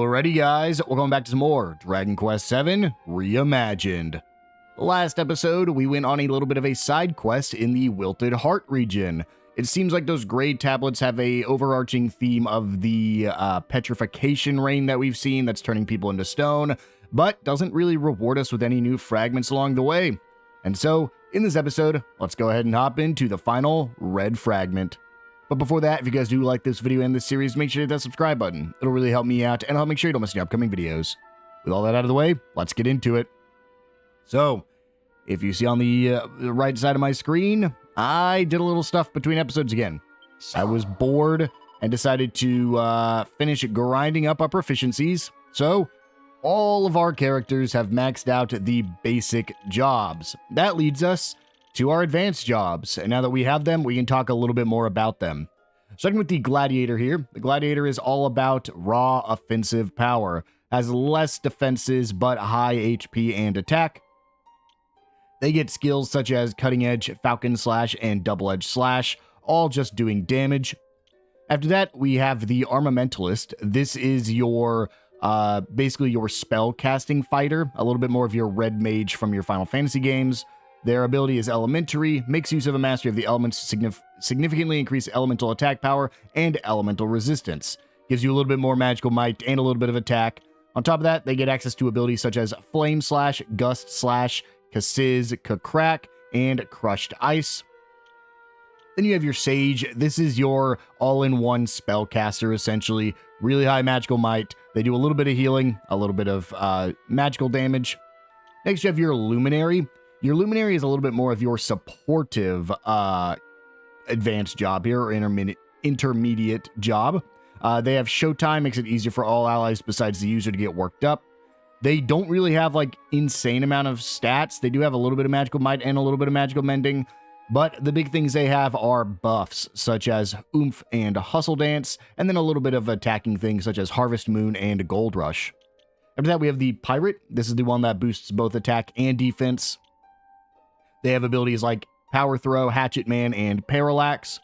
Alrighty guys, welcome back to some more Dragon Quest VII Reimagined. Last episode, we went on a little bit of a side quest in the Wilted Heart region. It seems like those grade tablets have a overarching theme of the petrification rain that we've seen that's turning people into stone, but doesn't really reward us with any new fragments along the way. And so, in this episode, let's go ahead and hop into the final red fragment. But before that, if you guys do like this video and this series, make sure to hit that subscribe button. It'll really help me out, and I'll make sure you don't miss any upcoming videos. With all that out of the way, let's get into it. So, if you see on the right side of my screen, I did a little stuff between episodes again. I was bored and decided to finish grinding up our proficiencies. So, all of our characters have maxed out the basic jobs. That leads us to our advanced jobs, and now that we have them, we can talk a little bit more about them. Starting with the Gladiator here, the Gladiator is all about raw offensive power, has less defenses but high HP and attack. They get skills such as Cutting Edge, Falcon Slash, and Double Edge Slash, all just doing damage. After that, we have the Armamentalist. This is your basically your spell casting fighter, a little bit more of your red mage from your Final Fantasy games. Their ability is elementary, makes use of a mastery of the elements to significantly increase elemental attack power and elemental resistance. Gives you a little bit more magical might and a little bit of attack. On top of that, they get access to abilities such as Flame Slash, Gust Slash, Kassiz, Crack, and Crushed Ice. Then you have your Sage. This is your all-in-one spellcaster, essentially. Really high magical might. They do a little bit of healing, a little bit of magical damage. Next, you have your Luminary. Your Luminary is a little bit more of your supportive advanced job here, or intermediate job. They have Showtime, makes it easier for all allies besides the user to get worked up. They don't really have like insane amount of stats. They do have a little bit of magical might and a little bit of magical mending, but the big things they have are buffs such as Oomph and Hustle Dance, and then a little bit of attacking things such as Harvest Moon and Gold Rush. After that, we have the Pirate. This is the one that boosts both attack and defense. They have abilities like Power Throw, Hatchet Man, and Parallax.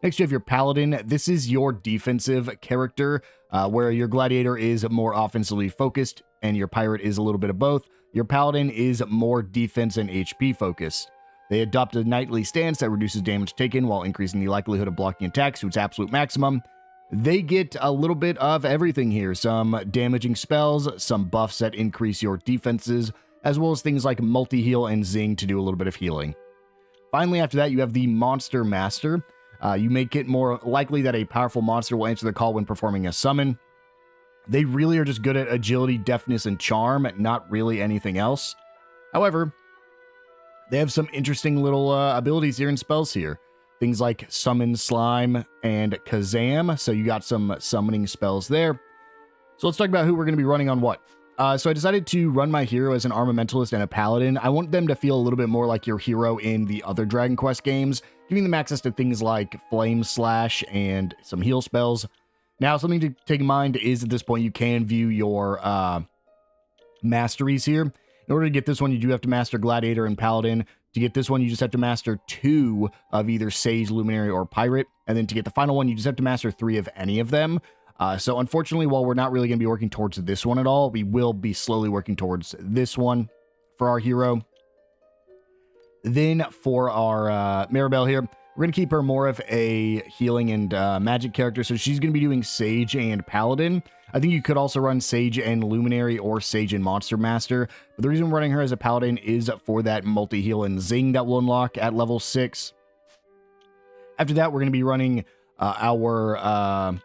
Next, you have your Paladin. This is your defensive character, where your Gladiator is more offensively focused, and your Pirate is a little bit of both. Your Paladin is more defense and HP focused. They adopt a knightly stance that reduces damage taken while increasing the likelihood of blocking attacks to its absolute maximum. They get a little bit of everything here. Some damaging spells, some buffs that increase your defenses, as well as things like multi-heal and zing to do a little bit of healing. Finally, after that, you have the Monster Master. You make it more likely that a powerful monster will answer the call when performing a summon. They really are just good at agility, deftness, and charm, not really anything else. However, they have some interesting little abilities here and spells here. Things like Summon Slime and Kazam, so you got some summoning spells there. So let's talk about who we're going to be running on what. So I decided to run my hero as an Armamentalist and a Paladin. I want them to feel a little bit more like your hero in the other Dragon Quest games, giving them access to things like Flame Slash and some heal spells. Now, something to take in mind is at this point you can view your masteries here. In order to get this one, you do have to master Gladiator and Paladin. To get this one, you just have to master 2 of either Sage, Luminary, or Pirate. And then to get the final one, you just have to master 3 of any of them. So unfortunately, while we're not really going to be working towards this one at all, we will be slowly working towards this one for our hero. Then for our Maribel here, we're going to keep her more of a healing and magic character. So she's going to be doing Sage and Paladin. I think you could also run Sage and Luminary or Sage and Monster Master. But the reason we're running her as a Paladin is for that multi-heal and zing that will unlock at level 6. After that, we're going to be running our...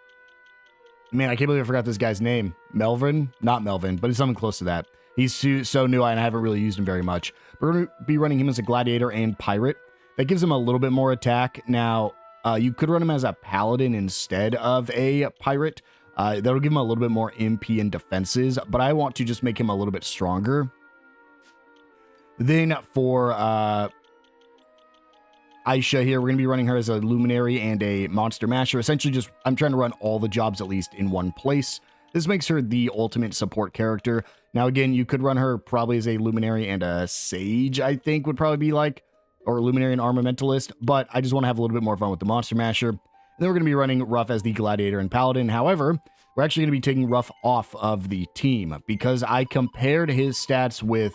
Man, I can't believe I forgot this guy's name. Melvin? Not Melvin, but it's something close to that. He's so new and I haven't really used him very much. We're going to be running him as a Gladiator and Pirate. That gives him a little bit more attack. Now, you could run him as a Paladin instead of a Pirate. That'll give him a little bit more MP and defenses, but I want to just make him a little bit stronger. Then for Aisha here, we're going to be running her as a Luminary and a Monster Masher. Essentially just, I'm trying to run all the jobs at least in one place. This makes her the ultimate support character. Now again, you could run her probably as a Luminary and a Sage, I think would probably be like, or Luminary and Armamentalist, but I just want to have a little bit more fun with the Monster Masher. And then we're going to be running Ruff as the Gladiator and Paladin. However, we're actually going to be taking Ruff off of the team because I compared his stats with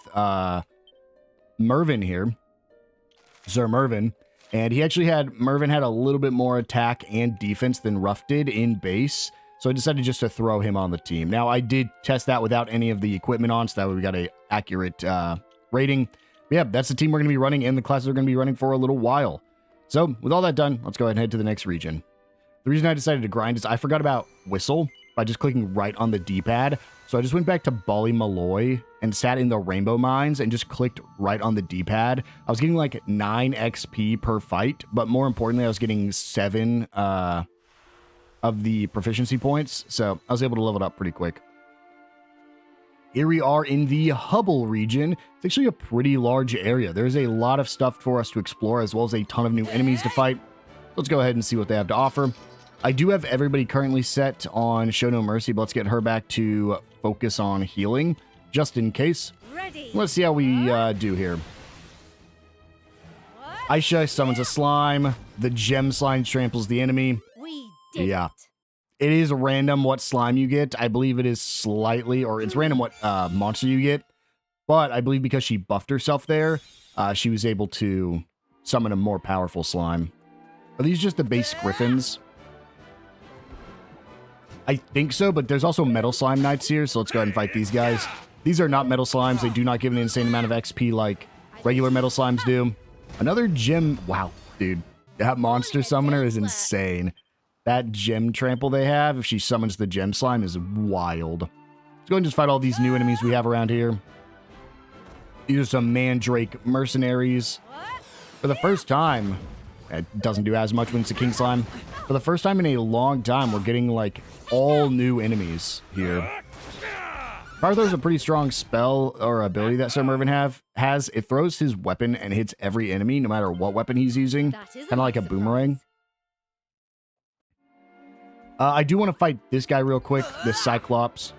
Mervin here, Sir Mervin, and Mervin had a little bit more attack and defense than Ruff did in base, so I decided just to throw him on the team. Now, I did test that without any of the equipment on, so that way we got a accurate rating. But yeah, that's the team we're going to be running, and the classes are going to be running for a little while. So, with all that done, let's go ahead and head to the next region. The reason I decided to grind is I forgot about Whistle by just clicking right on the D-pad. So I just went back to Bali Malloy and sat in the Rainbow Mines and just clicked right on the D-pad. I was getting like 9 XP per fight, but more importantly, I was getting 7 of the proficiency points. So I was able to level it up pretty quick. Here we are in the Hubble region. It's actually a pretty large area. There's a lot of stuff for us to explore, as well as a ton of new enemies to fight. Let's go ahead and see what they have to offer. I do have everybody currently set on Show No Mercy, but let's get her back to focus on healing, just in case. Ready. Let's see how we do here. Aisha summons a slime. The gem slime tramples the enemy. We did Yeah. it. It is random what slime you get. I believe it is slightly, or it's random what monster you get. But I believe because she buffed herself there, she was able to summon a more powerful slime. Are these just the base griffins? I think so, but there's also Metal Slime Knights here, so let's go ahead and fight these guys. These are not Metal Slimes. They do not give an insane amount of XP like regular Metal Slimes do. Another gem. Wow, dude. That monster summoner is insane. That gem trample they have, if she summons the gem slime, is wild. Let's go and just fight all these new enemies we have around here. These are some Mandrake mercenaries. For the first time, it doesn't do as much when it's a king slime. For the first time in a long time, we're getting like all new enemies here. Fire Throw is a pretty strong spell or ability that Sir Mervin has. It throws his weapon and hits every enemy, no matter what weapon he's using. Kind of like a boomerang. I do want to fight this guy real quick, this Cyclops.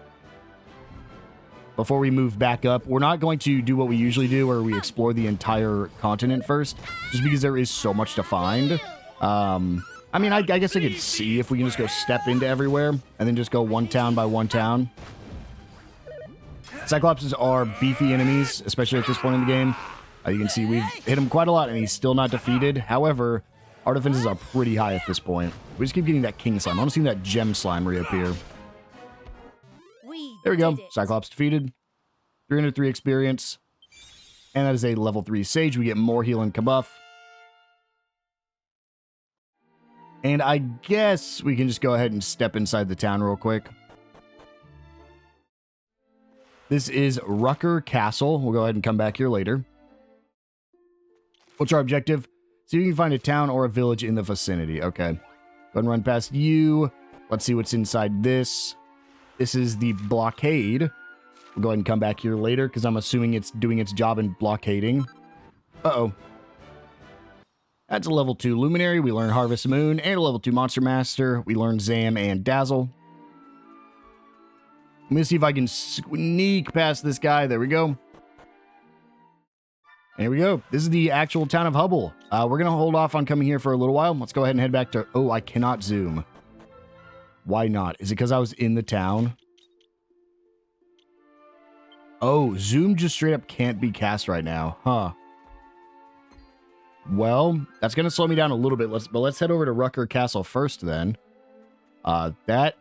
Before we move back up, we're not going to do what we usually do, where we explore the entire continent first, just because there is so much to find. I mean, I guess I could see if we can just go step into everywhere, and then just go one town by one town. Cyclopses are beefy enemies, especially at this point in the game. You can see we've hit him quite a lot, and he's still not defeated. However, our defenses are pretty high at this point. We just keep getting that king slime. I want to see that gem slime reappear. There we go. Cyclops defeated. 303 experience. And that is a level 3 sage. We get more heal and kabuff. And I guess we can just go ahead and step inside the town real quick. This is Rucker Castle. We'll go ahead and come back here later. What's our objective? See if you can find a town or a village in the vicinity. Okay. Go ahead and run past you. Let's see what's inside this. This is the blockade. We'll go ahead and come back here later, because I'm assuming it's doing its job in blockading. Uh-oh. That's a level 2 Luminary. We learn Harvest Moon. And a level 2 Monster Master. We learn Zam and Dazzle. I'm going to see if I can sneak past this guy. There we go. There we go. This is the actual town of Hubble. We're going to hold off on coming here for a little while. Let's go ahead and head back to... Oh, I cannot zoom. Why not? Is it because I was in the town? Oh, zoom just straight up can't be cast right now. Huh. Well, that's going to slow me down a little bit. Let's head over to Rucker Castle first then. Why?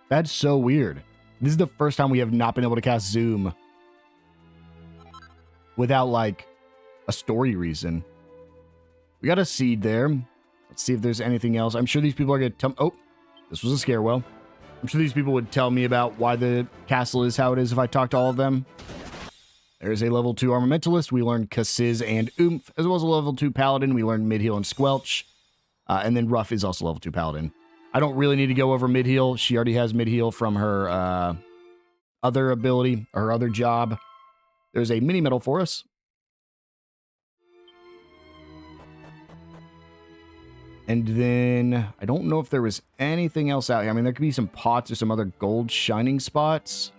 That's so weird. This is the first time we have not been able to cast zoom without, like, a story reason. We got a seed there. Let's see if there's anything else. I'm sure these people are going to tell... Oh, this was a scarewell. I'm sure these people would tell me about why the castle is how it is if I talk to all of them. There's a level 2 Armamentalist. We learned Kassiz and Oomph, as well as a level 2 Paladin. We learned Midheal and Squelch. And then Ruff is also level 2 Paladin. I don't really need to go over Midheal. She already has Midheal from her other ability, or her other job. There's a mini medal for us. And then, I don't know if there was anything else out here. I mean, there could be some pots or some other gold shining spots.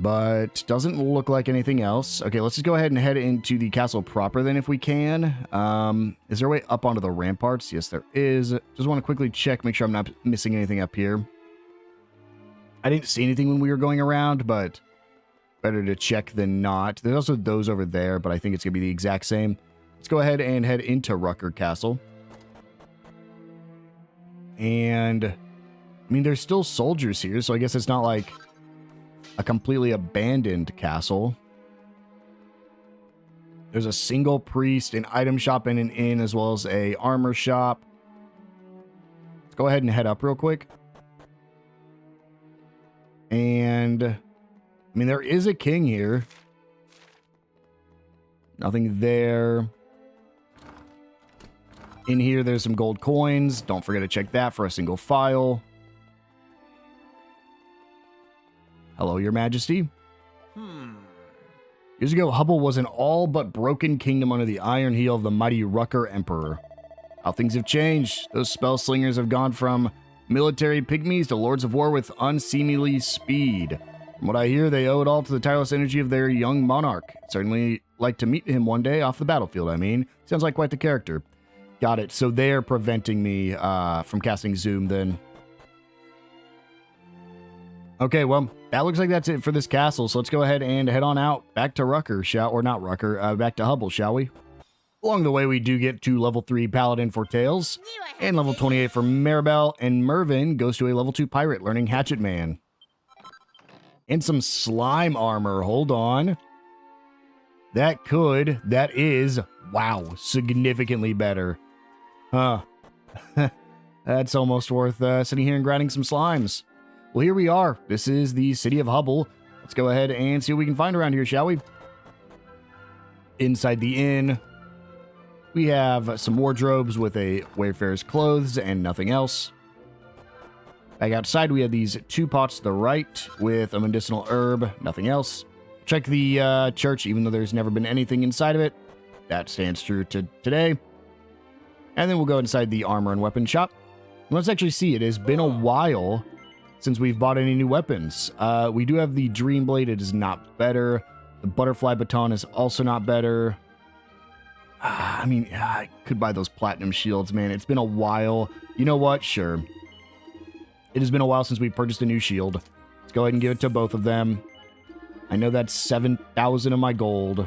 but doesn't look like anything else. Okay, let's just go ahead and head into the castle proper then if we can. Is there a way up onto the ramparts? Yes, there is. Just want to quickly check, make sure I'm not missing anything up here. I didn't see anything when we were going around, but better to check than not. There's also those over there, but I think it's going to be the exact same. Let's go ahead and head into Rucker Castle. And, I mean, there's still soldiers here, so I guess it's not like a completely abandoned castle. There's a single priest, an item shop, and an inn, as well as a armor shop. Let's go ahead and head up real quick. And, I mean, there is a king here. Nothing there. In here, there's some gold coins. Don't forget to check that for a single file. Hello, Your Majesty. Years ago, Hubble was an all but broken kingdom under the iron heel of the mighty Rucker Emperor. How things have changed. Those spell slingers have gone from military pygmies to lords of war with unseemly speed. From what I hear, they owe it all to the tireless energy of their young monarch. Certainly like to meet him one day off the battlefield, I mean. Sounds like quite the character. Got it. So they're preventing me from casting Zoom then. Okay, well, that looks like that's it for this castle. So let's go ahead and head on out back to Rucker, back to Hubble, shall we? Along the way, we do get to level 3 Paladin for Tails, and level 28 for Maribel, and Mervin goes to a level 2 Pirate, learning Hatchet Man. And some slime armor, hold on. That is, wow, significantly better. Huh. That's almost worth sitting here and grinding some slimes. Well, here we are. This is the city of Hubble. Let's go ahead and see what we can find around here, shall we? Inside the inn, we have some wardrobes with a wayfarer's clothes and nothing else. Back outside, we have these 2 pots to the right with a medicinal herb, nothing else. Check the church, even though there's never been anything inside of it. That stands true to today. And then we'll go inside the armor and weapon shop. Let's actually see. It has been a while since we've bought any new weapons. We do have the Dream Blade. It is not better. The Butterfly Baton is also not better. I could buy those Platinum Shields, man. It's been a while. You know what? Sure. It has been a while since we purchased a new shield. Let's go ahead and give it to both of them. I know that's 7,000 of my gold.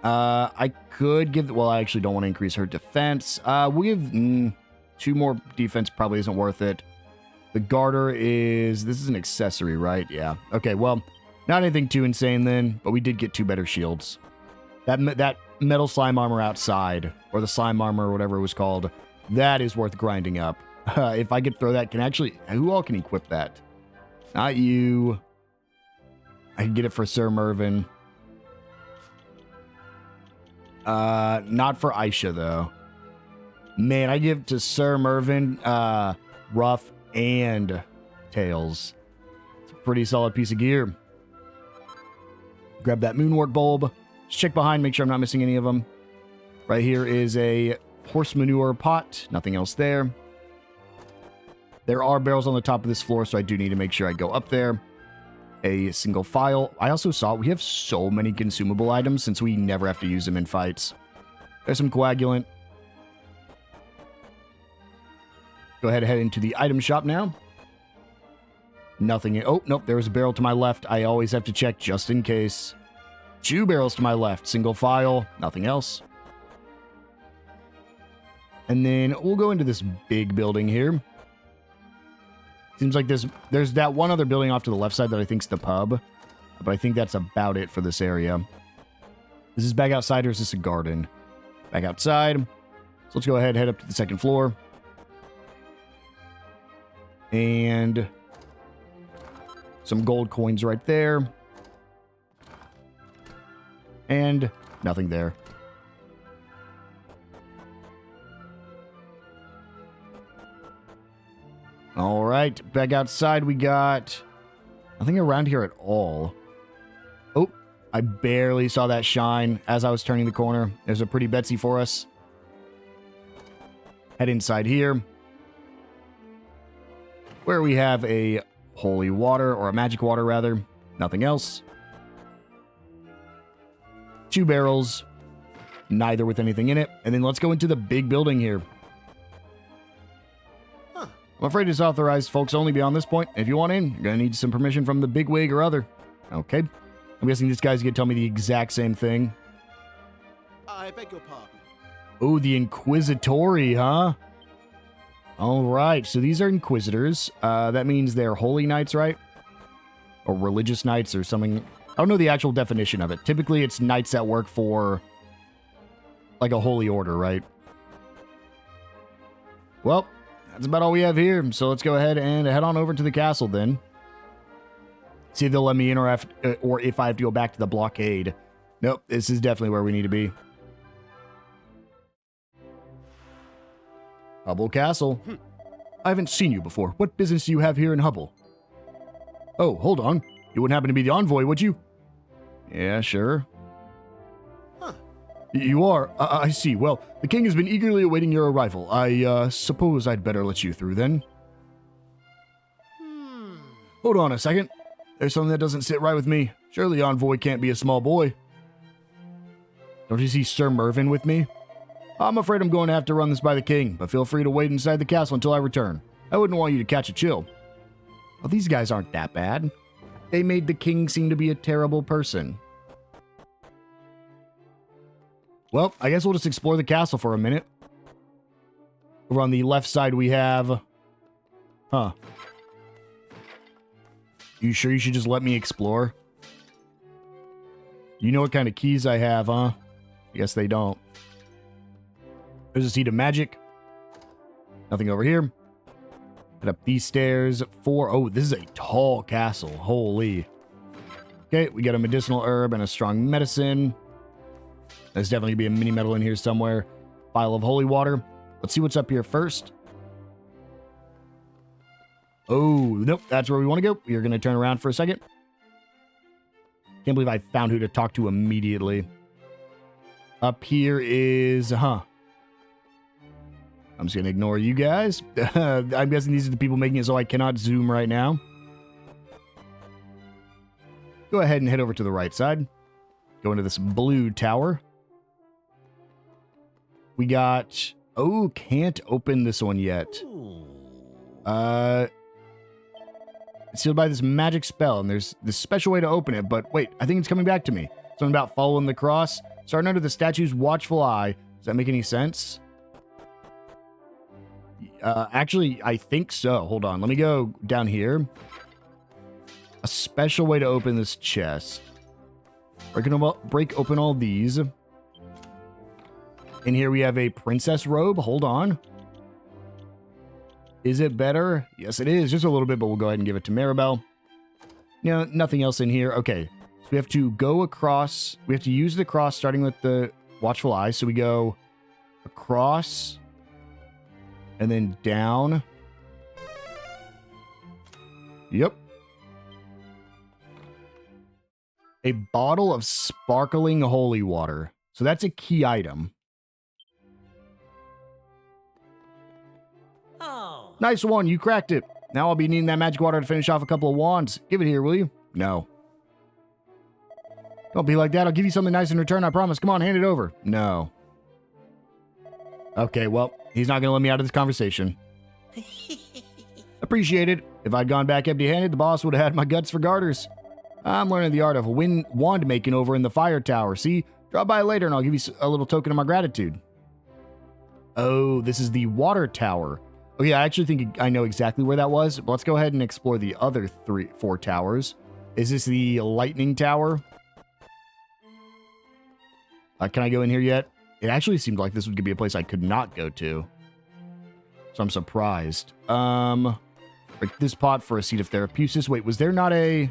I could give... Well, I actually don't want to increase her defense. We'll give 2 more defense. Probably isn't worth it. The garter is... This is an accessory, right? Yeah. Okay, well, not anything too insane then, but we did get 2 better shields. That metal slime armor outside, or the slime armor, or whatever it was called, that is worth grinding up. If I could throw that, who all can equip that? Not you. I can get it for Sir Mervin. Not for Aisha, though. Man, I give to Sir Mervin, Ruff, and Tails. It's a pretty solid piece of gear. Grab that Moonwort bulb. Just check behind, make sure I'm not missing any of them. Right here is a horse manure pot. Nothing else there. There are barrels on the top of this floor, so I do need to make sure I go up there. A single file. I also saw we have so many consumable items since we never have to use them in fights. There's some coagulant. Go ahead and head into the item shop now. Nothing. Oh, nope. There was a barrel to my left. I always have to check just in case. 2 barrels to my left. Single file. Nothing else. And then we'll go into this big building here. Seems like there's that one other building off to the left side that I think's the pub. But I think that's about it for this area. Is this back outside or is this a garden? Back outside. So let's go ahead and head up to the 2nd floor. And some gold coins right there. And nothing there. All right, back outside we got nothing around here at all. Oh, I barely saw that shine as I was turning the corner. There's a pretty Betsy for us. Head inside here, where we have a holy water, or a magic water rather. Nothing else. 2 barrels, neither with anything in it. And then let's go into the big building here. I'm afraid it's authorized folks only beyond this point. If you want in, you're going to need some permission from the bigwig or other. Okay. I'm guessing this guy's going to tell me the exact same thing. I beg your pardon. Oh, the Inquisitori, huh? All right, so these are Inquisitors. That means they're holy knights, right? Or religious knights or something. I don't know the actual definition of it. Typically, it's knights that work for, like, a holy order, right? Well, that's about all we have here. So let's go ahead and head on over to the castle then. See if they'll let me in or if I have to go back to the blockade. Nope, this is definitely where we need to be. Hubble Castle. I haven't seen you before. What business do you have here in Hubble? Oh, hold on. You wouldn't happen to be the envoy, would you? Yeah, sure. Huh. You are? I see. Well, the king has been eagerly awaiting your arrival. I suppose I'd better let you through then. Hold on a second. There's something that doesn't sit right with me. Surely envoy can't be a small boy. Don't you see Sir Mervyn with me? I'm afraid I'm going to have to run this by the king, but feel free to wait inside the castle until I return. I wouldn't want you to catch a chill. Well, these guys aren't that bad. They made the king seem to be a terrible person. Well, I guess we'll just explore the castle for a minute. Over on the left side we have... Huh. You sure you should just let me explore? You know what kind of keys I have, huh? I guess they don't. There's a seat of magic. Nothing over here. Head up these stairs. Oh, this is a tall castle. Holy. Okay, we got a medicinal herb and a strong medicine. There's definitely going to be a mini medal in here somewhere. Vial of holy water. Let's see what's up here first. Oh, nope, that's where we want to go. We're going to turn around for a second. Can't believe I found who to talk to immediately. Up here is, I'm just going to ignore you guys. I'm guessing these are the people making it so I cannot zoom right now. Go ahead and head over to the right side. Go into this blue tower. We got... Oh, can't open this one yet. It's sealed by this magic spell, and there's this special way to open it, but wait, I think it's coming back to me. Something about following the cross. Starting under the statue's watchful eye. Does that make any sense? Actually, I think so. Hold on, let me go down here. A special way to open this chest. We're gonna break open all these. In here we have a princess robe. Hold on. Is it better? Yes, it is. Just a little bit, but we'll go ahead and give it to Maribel. No, nothing else in here. Okay. So we have to go across. We have to use the cross starting with the watchful eye. So we go across and then down. Yep. A bottle of sparkling holy water. So that's a key item. Oh. Nice one, you cracked it. Now I'll be needing that magic water to finish off a couple of wands. Give it here, will you? No. Don't be like that. I'll give you something nice in return, I promise. Come on, hand it over. No. Okay, well, he's not going to let me out of this conversation. Appreciate it. If I'd gone back empty-handed, the boss would have had my guts for garters. I'm learning the art of wand making over in the fire tower. See? Drop by later and I'll give you a little token of my gratitude. Oh, this is the water tower. Oh yeah, I actually think I know exactly where that was. But let's go ahead and explore the other 4 towers. Is this the lightning tower? Can I go in here yet? It actually seemed like this would be a place I could not go to. So I'm surprised. Break this pot for a seat of Therapusis. Wait, was there not a...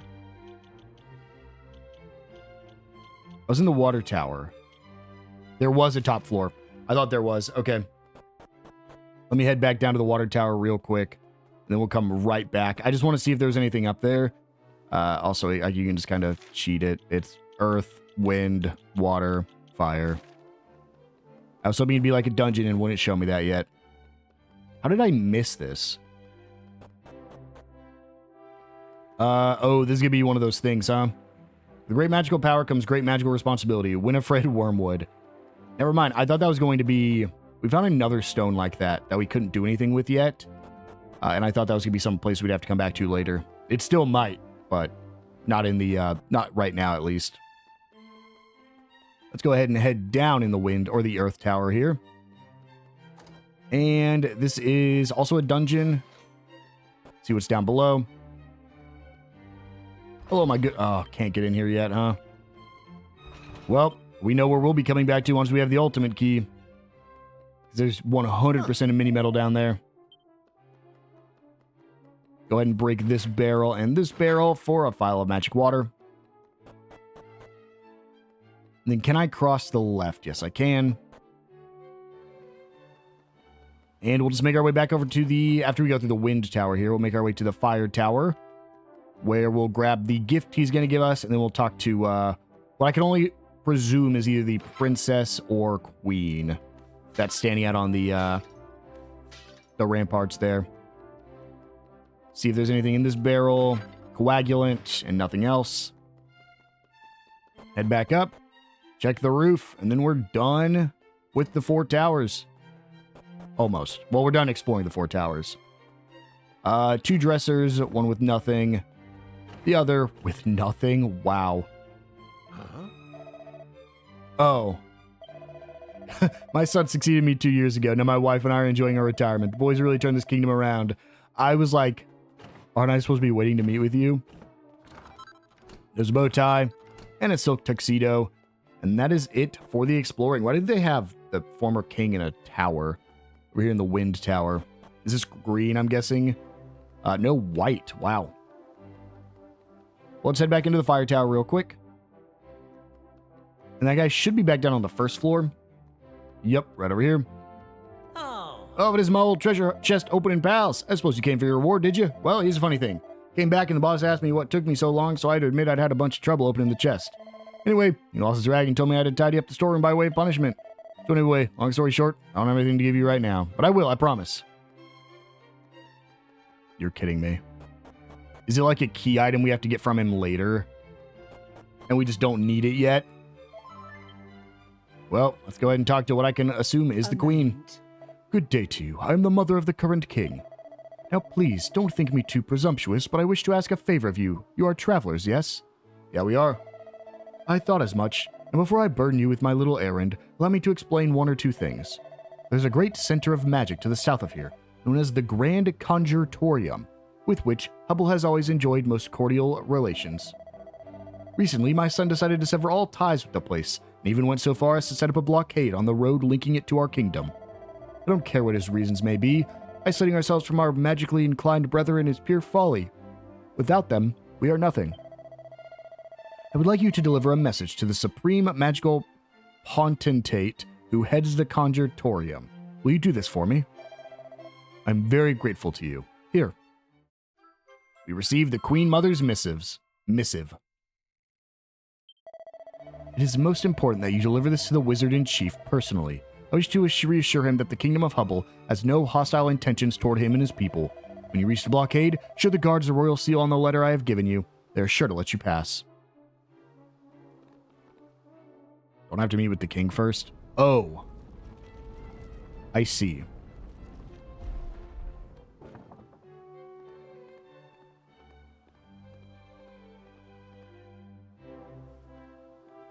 I was in the water tower. There was a top floor. I thought there was. Okay. Let me head back down to the water tower real quick. And then we'll come right back. I just want to see if there's anything up there. Also, you can just kind of cheat it. It's earth, wind, water, fire. I was hoping it'd be like a dungeon and wouldn't show me that yet. How did I miss this? Oh, this is gonna be one of those things, huh? With great magical power comes great magical responsibility. Winifred Wormwood. Never mind. I thought that was going to be... We found another stone like that we couldn't do anything with yet. And I thought that was going to be some place we'd have to come back to later. It still might, but not in the... not right now, at least. Let's go ahead and head down in the wind, or the earth tower here. And this is also a dungeon. See what's down below. Hello, my good... Oh, can't get in here yet, huh? Well, we know where we'll be coming back to once we have the ultimate key. There's 100% of mini metal down there. Go ahead and break this barrel and this barrel for a vial of magic water. And then can I cross the left? Yes, I can. And we'll just make our way back over to the... After we go through the wind tower here, we'll make our way to the fire tower, where we'll grab the gift he's going to give us, and then we'll talk to what I can only presume is either the princess or queen that's standing out on the ramparts there. See if there's anything in this barrel. Coagulant and nothing else. Head back up, check the roof, and then we're done with the 4 towers. Almost. Well, we're done exploring the 4 towers. 2 dressers, one with nothing. The other with nothing. Wow. Huh? Oh. My son succeeded me 2 years ago. Now my wife and I are enjoying our retirement. The boys really turned this kingdom around. I was like, aren't I supposed to be waiting to meet with you? There's a bow tie and a silk tuxedo. And that is it for the exploring. Why did they have the former king in a tower? We're here in the wind tower. Is this green, I'm guessing? No, white. Wow. Well, let's head back into the fire tower real quick. And that guy should be back down on the first floor. Yep, right over here. Oh, it is my old treasure chest open in pals. I suppose you came for your reward, did you? Well, here's a funny thing. Came back and the boss asked me what took me so long, so I had to admit I'd had a bunch of trouble opening the chest. Anyway, he lost his rag and told me I had to tidy up the storeroom by way of punishment. So anyway, long story short, I don't have anything to give you right now. But I will, I promise. You're kidding me. Is it like a key item we have to get from him later? And we just don't need it yet? Well, let's go ahead and talk to what I can assume is the queen. Good day to you. I am the mother of the current king. Now please, don't think me too presumptuous, but I wish to ask a favor of you. You are travelers, yes? Yeah, we are. I thought as much. And before I burden you with my little errand, allow me to explain 1 or 2 things. There's a great center of magic to the south of here, known as the Grand Conjuratorium, with which Hubble has always enjoyed most cordial relations. Recently, my son decided to sever all ties with the place, and even went so far as to set up a blockade on the road linking it to our kingdom. I don't care what his reasons may be. Isolating ourselves from our magically inclined brethren is pure folly. Without them, we are nothing. I would like you to deliver a message to the supreme magical potentate who heads the Conjuratorium. Will you do this for me? I'm very grateful to you. Here. We received the Queen Mother's missive. It is most important that you deliver this to the Wizard-in-Chief personally. I wish to reassure him that the Kingdom of Hubble has no hostile intentions toward him and his people. When you reach the blockade, show the guards the royal seal on the letter I have given you. They are sure to let you pass. Don't have to meet with the king first? Oh. I see.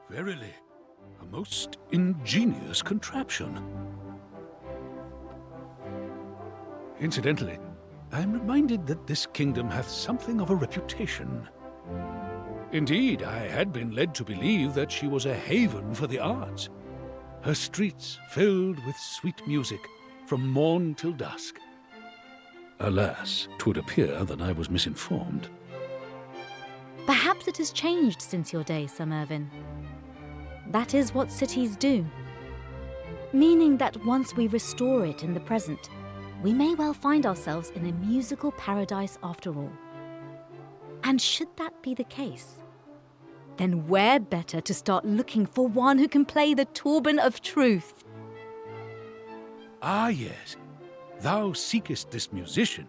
Verily, a most ingenious contraption. Incidentally, I am reminded that this kingdom hath something of a reputation. Indeed, I had been led to believe that she was a haven for the arts. Her streets filled with sweet music from morn till dusk. Alas, 'twould appear that I was misinformed. Perhaps it has changed since your day, Sir Mervyn. That is what cities do. Meaning that once we restore it in the present, we may well find ourselves in a musical paradise after all. And should that be the case, then where better to start looking for one who can play the Torban of Truth? Ah, yes. Thou seekest this musician.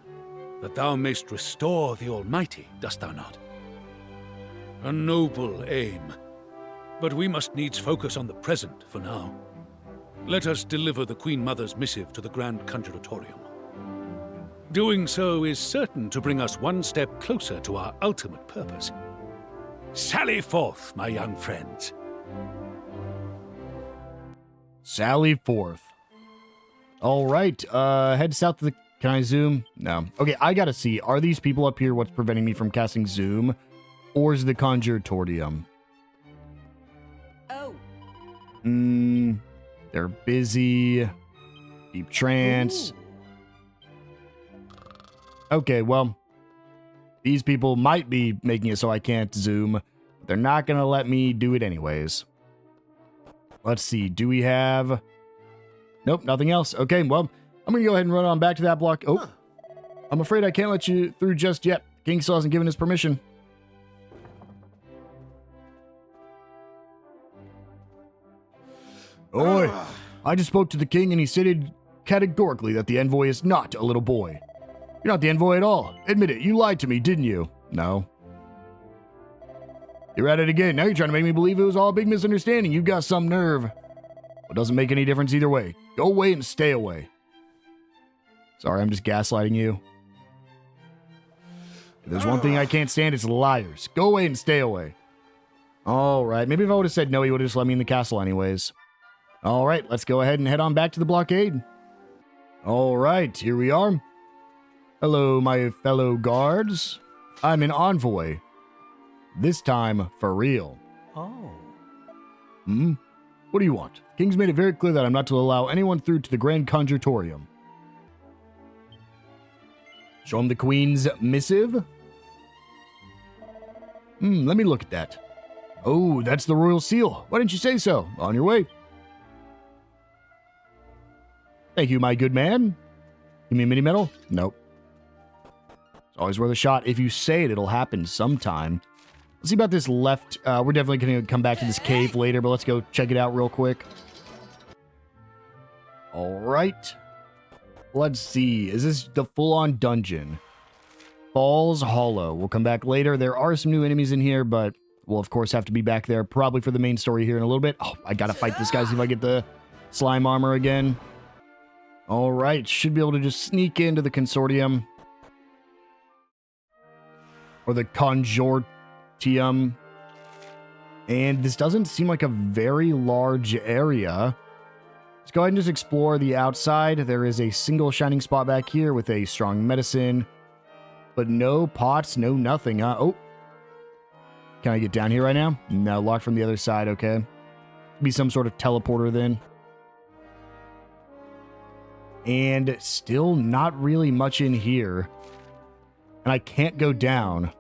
that thou mayst restore the Almighty, dost thou not? A noble aim, but we must needs focus on the present for now. Let us deliver the Queen Mother's missive to the Grand Conjuratorium. Doing so is certain to bring us one step closer to our ultimate purpose. Sally forth, my young friends. Sally forth. All right, head south to the... Can I zoom? No. Okay, I gotta see. Are these people up here what's preventing me from casting zoom? Or is it the Conjuratorium? Oh. They're busy. Deep trance. Ooh. Okay, well, these people might be making it so I can't zoom, but they're not going to let me do it anyways. Let's see, do we have... Nope, nothing else. Okay, well, I'm going to go ahead and run on back to that block. Oh, Huh. I'm afraid I can't let you through just yet. King still hasn't given his permission. Oi, I just spoke to the king and he stated categorically that the envoy is not a little boy. You're not the envoy at all. Admit it, you lied to me, didn't you? No. You're at it again. Now you're trying to make me believe it was all a big misunderstanding. You got some nerve. Well, it doesn't make any difference either way. Go away and stay away. Sorry, I'm just gaslighting you. If there's one thing I can't stand, it's liars. Go away and stay away. All right, maybe if I would have said no, he would have just let me in the castle anyways. All right, let's go ahead and head on back to the blockade. All right, here we are. Hello, my fellow guards. I'm an envoy. This time, for real. Oh. What do you want? King's made it very clear that I'm not to allow anyone through to the Grand Conjuratorium. Show him the Queen's missive. Let me look at that. Oh, that's the royal seal. Why didn't you say so? On your way. Thank you, my good man. Give me a mini medal? Nope. It's always worth a shot. If you say it, it'll happen sometime. Let's see about this left. We're definitely going to come back to this cave later, but let's go check it out real quick. All right. Let's see. Is this the full-on dungeon? Falls Hollow. We'll come back later. There are some new enemies in here, but we'll, of course, have to be back there probably for the main story here in a little bit. Oh, I got to fight this guy, see if I get the slime armor again. All right. Should be able to just sneak into the consortium. Or the Conjuratorium. And this doesn't seem like a very large area. Let's go ahead and just explore the outside. There is a single shining spot back here with a strong medicine. But no pots, no nothing. Oh. Can I get down here right now? No, locked from the other side. Okay. Be some sort of teleporter then. And still not really much in here. And I can't go down.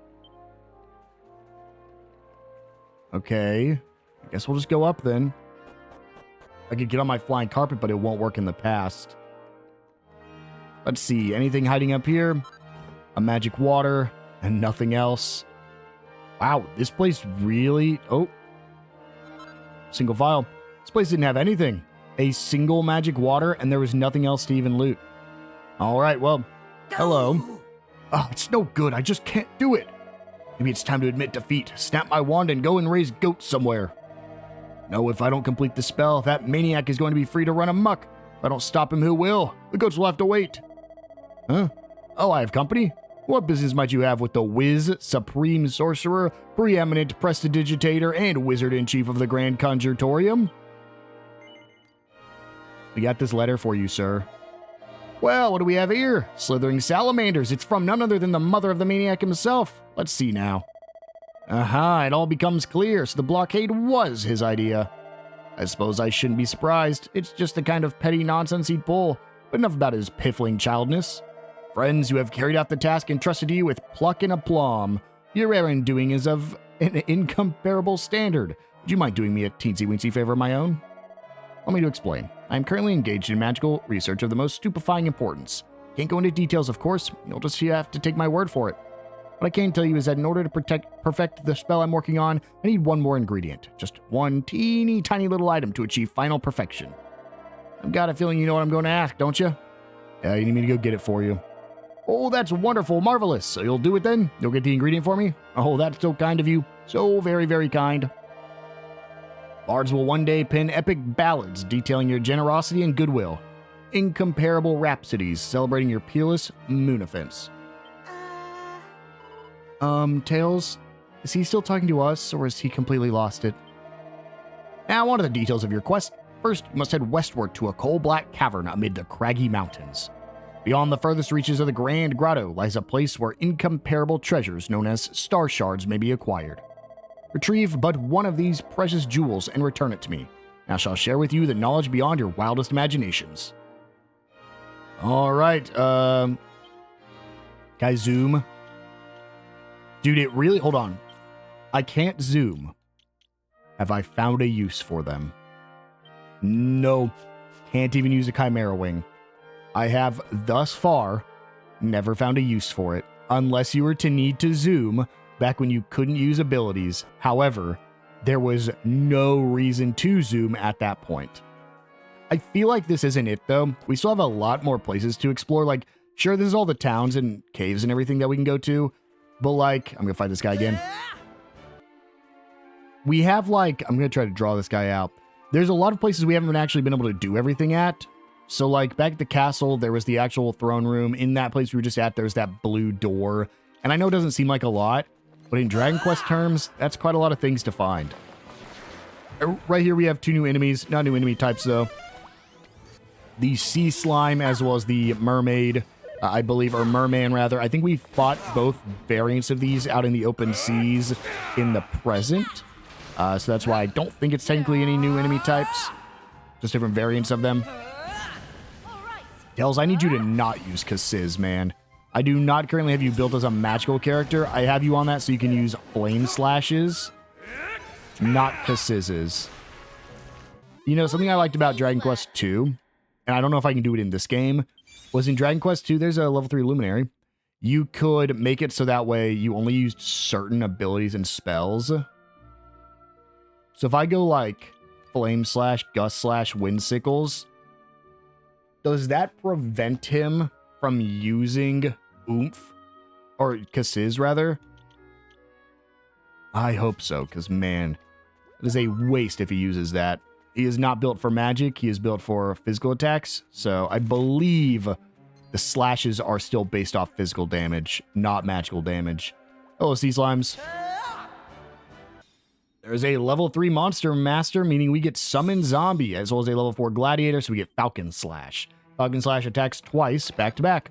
Okay. I guess we'll just go up then. I could get on my flying carpet, but it won't work in the past. Let's see. Anything hiding up here? A magic water and nothing else. Wow, this place really... Oh. Single file. This place didn't have anything. A single magic water, and there was nothing else to even loot. All right, well, hello. Oh, it's no good. I just can't do it. Maybe it's time to admit defeat. Snap my wand and go and raise goats somewhere. No, if I don't complete the spell, that maniac is going to be free to run amok. If I don't stop him, who will? The goats will have to wait. Huh? Oh, I have company? What business might you have with the Wiz, Supreme Sorcerer, Preeminent Prestidigitator, and Wizard-in-Chief of the Grand Conjuratorium? We got this letter for you, sir. Well, what do we have here? Slithering salamanders. It's from none other than the mother of the maniac himself. Let's see now. Aha, it all becomes clear, so the blockade was his idea. I suppose I shouldn't be surprised. It's just the kind of petty nonsense he'd pull, but enough about his piffling childness. Friends, you have carried out the task entrusted to you with pluck and aplomb. Your errand doing is of an incomparable standard. Would you mind doing me a teensy-weensy favor of my own? Allow me to explain. I am currently engaged in magical research of the most stupefying importance. Can't go into details, of course. You'll just have to take my word for it. What I can tell you is that in order to perfect the spell I'm working on, I need one more ingredient. Just one teeny tiny little item to achieve final perfection. I've got a feeling you know what I'm going to ask, don't you? Yeah, you need me to go get it for you. Oh, that's wonderful, marvelous. So you'll do it then? You'll get the ingredient for me? Oh, that's so kind of you. So very, very kind. Bards will one day pen epic ballads detailing your generosity and goodwill. Incomparable rhapsodies celebrating your peerless moon offense. Tails, is he still talking to us, or has he completely lost it? Now, on to the details of your quest. First, you must head westward to a coal-black cavern amid the craggy mountains. Beyond the furthest reaches of the Grand Grotto lies a place where incomparable treasures known as star shards may be acquired. Retrieve but one of these precious jewels and return it to me, and I shall share with you the knowledge beyond your wildest imaginations. Alright, can I zoom? Dude, it really... Hold on. I can't zoom. Have I found a use for them? No. Can't even use a Chimera Wing. I have, thus far, never found a use for it, unless you were to need to zoom back when you couldn't use abilities. However, there was no reason to zoom at that point. I feel like this isn't it, though. We still have a lot more places to explore. Like, sure, this is all the towns and caves and everything that we can go to, but, like, I'm gonna fight this guy again. We have, like, I'm gonna try to draw this guy out. There's a lot of places we haven't actually been able to do everything at. So, like, back at the castle, there was the actual throne room. In that place we were just at, there's that blue door. And I know it doesn't seem like a lot, but in Dragon Quest terms, that's quite a lot of things to find. Right here we have two new enemies. Not new enemy types, though. The sea slime as well as the mermaid, I believe, or merman, rather. I think we fought both variants of these out in the open seas in the present. So that's why I don't think it's technically any new enemy types. Just different variants of them. Tails, I need you to not use Kasiz, man. I do not currently have you built as a magical character. I have you on that so you can use flame slashes, not Kasiz's. You know, something I liked about Dragon Quest II, and I don't know if I can do it in this game, was in Dragon Quest II, there's a level 3 luminary. You could make it so that way you only used certain abilities and spells. So if I go like flame slash, gust slash, wind sickles, does that prevent him from using oomph? Or Kasiz, rather? I hope so, because man, it is a waste if he uses that. He is not built for magic, he is built for physical attacks, so I believe the slashes are still based off physical damage, not magical damage. Hello, sea slimes. There's a level 3 monster master, meaning we get summon zombie, as well as a level 4 gladiator, so we get Falcon Slash. Falcon Slash attacks twice, back to back.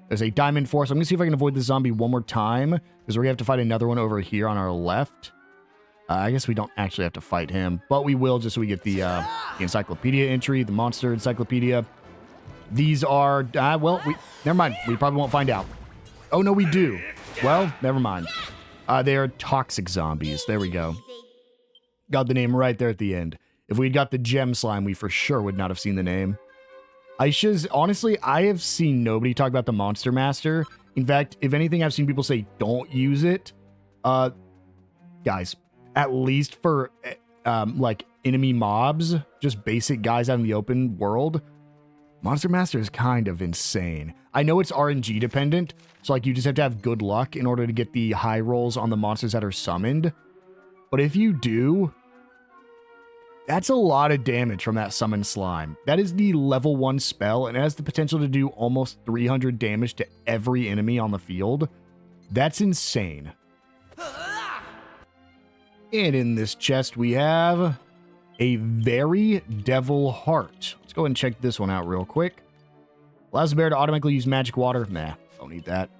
There's a diamond force. I'm going to see if I can avoid the zombie one more time, because we're going to have to fight another one over here on our left. I guess we don't actually have to fight him, but we will just so we get the encyclopedia entry, the monster encyclopedia. These are, well, never mind. We probably won't find out. Oh, no, we do. Well, never mind. They are toxic zombies. There we go. Got the name right there at the end. If we'd got the gem slime, we for sure would not have seen the name. Aisha's, honestly, I have seen nobody talk about the Monster Master. In fact, if anything, I've seen people say don't use it. Guys, at least for, like, enemy mobs, just basic guys out in the open world, Monster Master is kind of insane. I know it's RNG dependent, so like you just have to have good luck in order to get the high rolls on the monsters that are summoned. But if you do, that's a lot of damage from that summon slime. That is the level 1 spell, and it has the potential to do almost 300 damage to every enemy on the field. That's insane. And in this chest we have a very devil heart. Let's go ahead and check this one out real quick. Allows the bear to automatically use magic water. Nah, don't need that.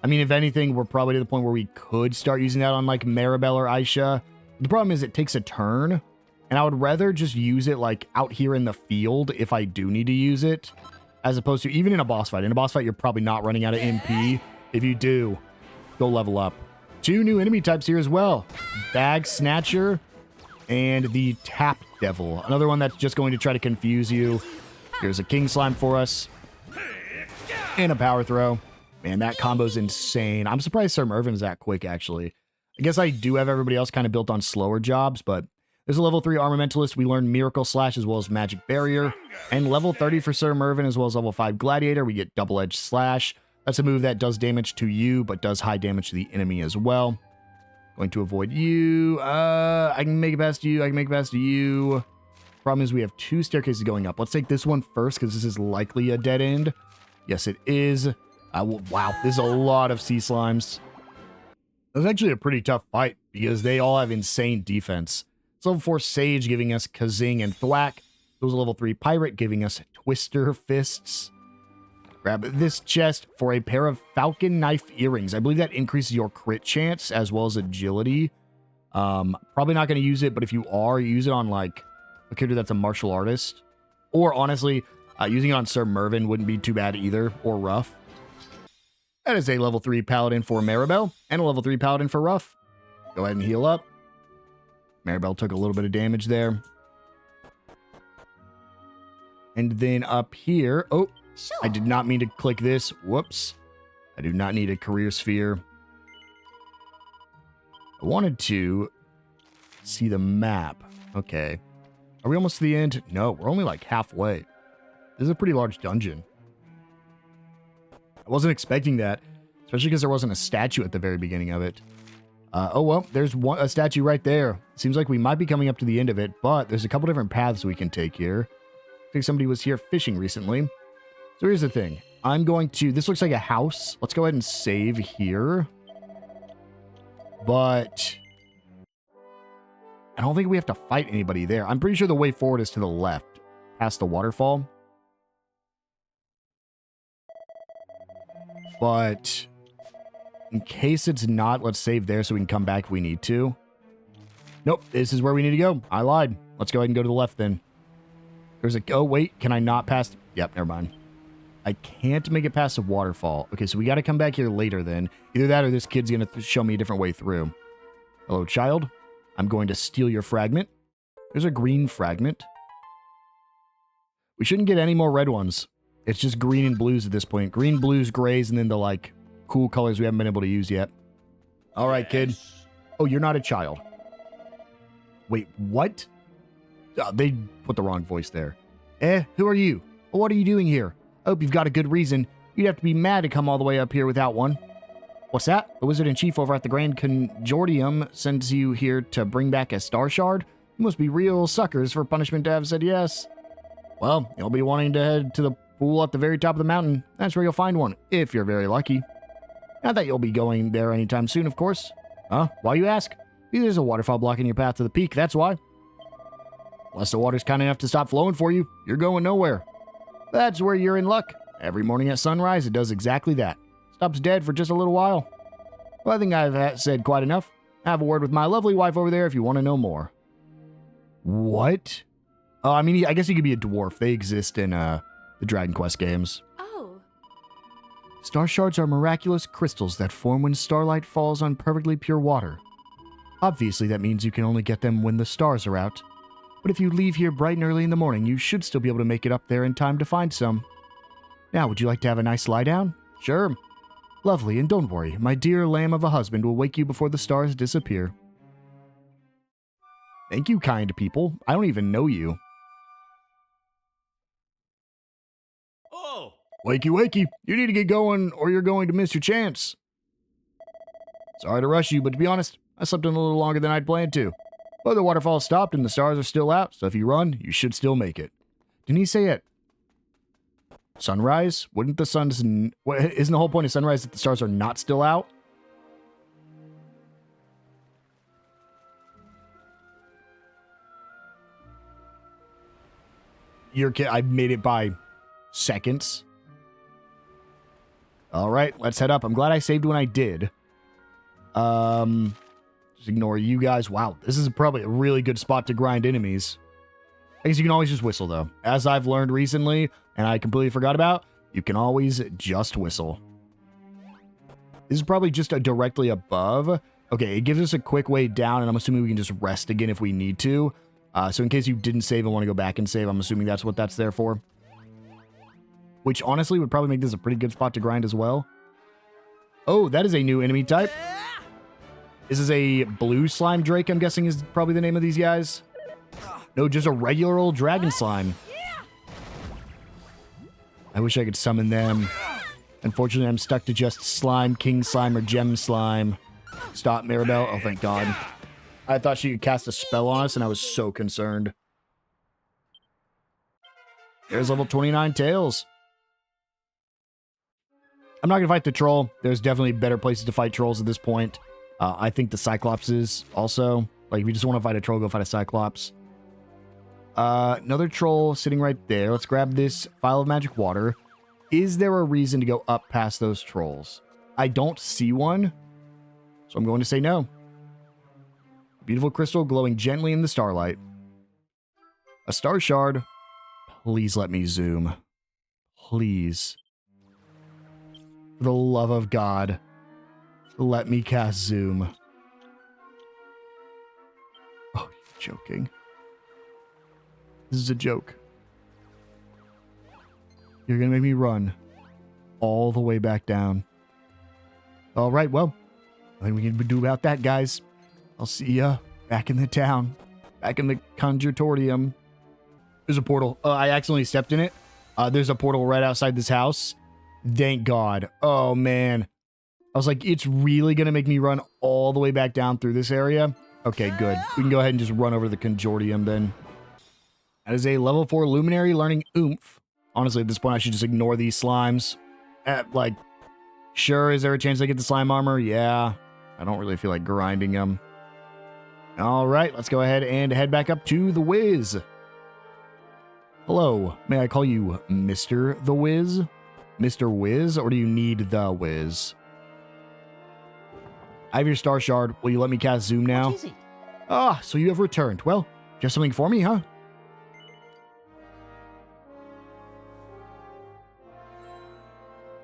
I mean, if anything, we're probably to the point where we could start using that on like Maribel or Aisha. The problem is it takes a turn, and I would rather just use it like out here in the field if I do need to use it, as opposed to even in a boss fight. In a boss fight, you're probably not running out of MP. If you do, go level up. 2 new enemy types here as well. Bag Snatcher and the Tap Devil. Another one that's just going to try to confuse you. Here's a King Slime for us. And a Power Throw. Man, that combo's insane. I'm surprised Sir Mervyn is that quick, actually. I guess I do have everybody else kind of built on slower jobs, but there's a level 3 Armamentalist. We learned Miracle Slash as well as Magic Barrier. And level 30 for Sir Mervyn as well as level 5 Gladiator. We get Double Edged Slash. That's a move that does damage to you, but does high damage to the enemy as well. Going to avoid you. I can make it past you. I can make it past you. Problem is we have 2 staircases going up. Let's take this one first because this is likely a dead end. Yes, it is. Wow, this is a lot of sea slimes. It was actually a pretty tough fight because they all have insane defense. It's level 4 Sage giving us Kazing and Thwack. Those level 3 Pirate giving us Twister Fists. Grab this chest for a pair of Falcon Knife Earrings. I believe that increases your crit chance as well as agility. Probably not going to use it, but if you are, use it on like a character that's a martial artist. Or honestly, using it on Sir Mervyn wouldn't be too bad either, or Ruff. That is a level 3 Paladin for Maribel, and a level 3 Paladin for Ruff. Go ahead and heal up. Maribel took a little bit of damage there. And then up here, oh, Sure. I did not mean to click this. Whoops. I do not need a career sphere. I wanted to see the map. Okay. Are we almost to the end? No, we're only like halfway. This is a pretty large dungeon. I wasn't expecting that, especially because there wasn't a statue at the very beginning of it. Oh, well, there's a statue right there. Seems like we might be coming up to the end of it, but there's a couple different paths we can take here. I think somebody was here fishing recently. So here's the thing. I'm going to... This looks like a house. Let's go ahead and save here. But I don't think we have to fight anybody there. I'm pretty sure the way forward is to the left, past the waterfall. But in case it's not, let's save there so we can come back if we need to. Nope, this is where we need to go. I lied. Let's go ahead and go to the left then. There's a... Oh, wait. Can I not pass... Yep, never mind. I can't make it past the waterfall. Okay, so we got to come back here later then. Either that or this kid's going to show me a different way through. Hello, child. I'm going to steal your fragment. There's a green fragment. We shouldn't get any more red ones. It's just green and blues at this point. Green, blues, grays, and then the, like, cool colors we haven't been able to use yet. All right, kid. Oh, you're not a child. Wait, what? They put the wrong voice there. Who are you? What are you doing here? I hope you've got a good reason. You'd have to be mad to come all the way up here without one. What's that? The Wizard-in-Chief over at the Grand Conjordium sends you here to bring back a star shard? You must be real suckers for punishment to have said yes. Well, you'll be wanting to head to the pool at the very top of the mountain. That's where you'll find one, if you're very lucky. Not that you'll be going there anytime soon, of course. Huh? Why, you ask? There's a waterfall blocking your path to the peak, that's why. Unless the water's kind enough to stop flowing for you, you're going nowhere. That's where you're in luck. Every morning at sunrise, it does exactly that. Stops dead for just a little while. Well, I think I've said quite enough. Have a word with my lovely wife over there if you want to know more. What? Oh, I mean, I guess he could be a dwarf. They exist in the Dragon Quest games. Oh. Star shards are miraculous crystals that form when starlight falls on perfectly pure water. Obviously, that means you can only get them when the stars are out. But if you leave here bright and early in the morning, you should still be able to make it up there in time to find some. Now, would you like to have a nice lie down? Sure. Lovely, and don't worry, my dear lamb of a husband will wake you before the stars disappear. Thank you, kind people. I don't even know you. Oh! Wakey, wakey. You need to get going or you're going to miss your chance. Sorry to rush you, but to be honest, I slept in a little longer than I'd planned to. But the waterfall stopped and the stars are still out, so if you run, you should still make it. Didn't he say it? Sunrise? Wouldn't the sun's... Isn't the whole point of sunrise that the stars are not still out? You're kidding. I made it by seconds. All right, let's head up. I'm glad I saved when I did. Just ignore you guys. Wow, this is probably a really good spot to grind enemies. I guess you can always just whistle, though. As I've learned recently, and I completely forgot about, you can always just whistle. This is probably just directly above. Okay, it gives us a quick way down, and I'm assuming we can just rest again if we need to. So in case you didn't save and want to go back and save, I'm assuming that's what that's there for. Which, honestly, would probably make this a pretty good spot to grind as well. Oh, that is a new enemy type. This is a blue slime drake, I'm guessing is probably the name of these guys. No, just a regular old dragon slime. I wish I could summon them. Unfortunately, I'm stuck to just slime, king slime, or gem slime. Stop, Maribel. Oh, thank God. I thought she could cast a spell on us, and I was so concerned. There's level 29 Tails. I'm not going to fight the troll. There's definitely better places to fight trolls at this point. I think the Cyclopses also. Like, if you just want to fight a troll, go fight a Cyclops. Another troll sitting right there. Let's grab this Vial of Magic Water. Is there a reason to go up past those trolls? I don't see one, so I'm going to say no. Beautiful crystal glowing gently in the starlight. A star shard. Please let me zoom. Please. For the love of God, let me cast zoom. Oh, you're joking. This is a joke. You're gonna make me run all the way back down. All right, well, nothing we can do about that, guys. I'll see ya back in the town, back in the Conjuratorium. There's a portal. I accidentally stepped in it. There's a portal right outside this house. Thank God. Oh, man. I was like, it's really going to make me run all the way back down through this area? Okay, good. We can go ahead and just run over to the Conjuratorium then. That is a level 4 Luminary learning Oomph. Honestly, at this point, I should just ignore these slimes. Like, sure, is there a chance I get the slime armor? Yeah. I don't really feel like grinding them. All right, let's go ahead and head back up to the Wiz. Hello, may I call you Mr. the Wiz? Mr. Wiz, or do you need the Wiz? I have your star shard. Will you let me cast zoom now? What is it? Ah, so you have returned. Well, do you have something for me, huh?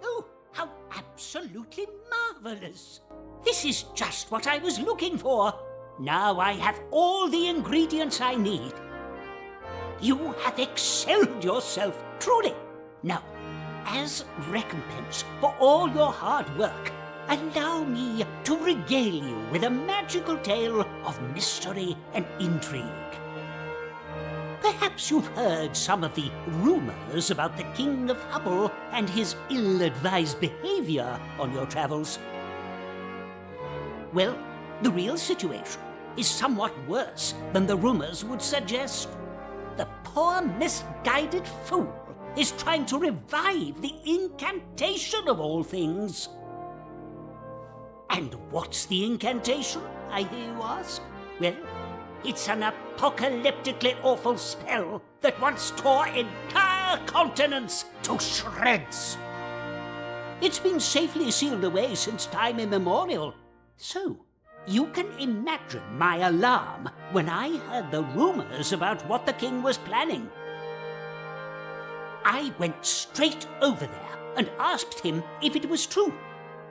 Oh, how absolutely marvelous! This is just what I was looking for. Now I have all the ingredients I need. You have excelled yourself, truly. Now, as recompense for all your hard work, allow me to regale you with a magical tale of mystery and intrigue. Perhaps you've heard some of the rumors about the King of Hubble and his ill-advised behavior on your travels. Well, the real situation is somewhat worse than the rumors would suggest. The poor misguided fool is trying to revive the incantation of all things. And what's the incantation, I hear you ask? Well, it's an apocalyptically awful spell that once tore entire continents to shreds. It's been safely sealed away since time immemorial. So, you can imagine my alarm when I heard the rumors about what the king was planning. I went straight over there and asked him if it was true,